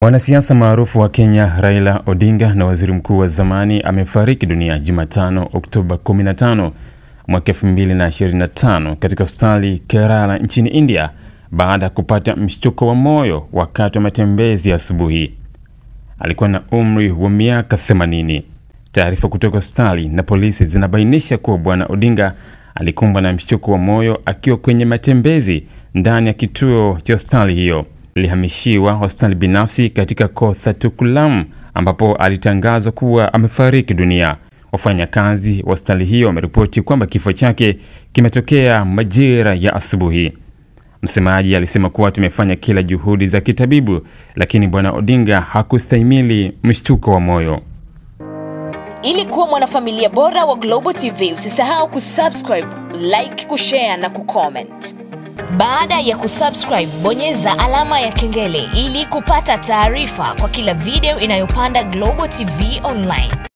Mwanasiasa maarufu wa Kenya Raila Odinga na waziri mkuu wa zamani amefariki dunia Jumatano Oktoba 15 mwaka 2025 katika hospitali Kerala nchini India baada ya kupata mshtuko wa moyo wakati wa matembezi ya asubuhi. Alikuwa na umri wa miaka 80. Taarifa kutoka hospitali na polisi zinabainisha kuwa bwana Odinga alikumbwa na mshtuko wa moyo akiwa kwenye matembezi ndani ya kituo cha hospitali hiyo. Alihamishiwa hospitali binafsi katika Kothatukulam ambapo alitangazwa kuwa amefariki dunia. Wafanyakazi wa hospitali hiyo wameripoti kwamba kifo chake kimetokea majira ya asubuhi. Msemaji alisema kuwa tumefanya kila juhudi za kitabibu, lakini bwana Odinga hakustahimili mshtuko wa moyo. Ili kuwa mwanafamilia bora wa Global TV, usisahau kusubscribe, like, kushare na kucomment. Baada ya kusubscribe, bonyeza alama ya kengele ili kupata taarifa kwa kila video inayopanda Global TV Online.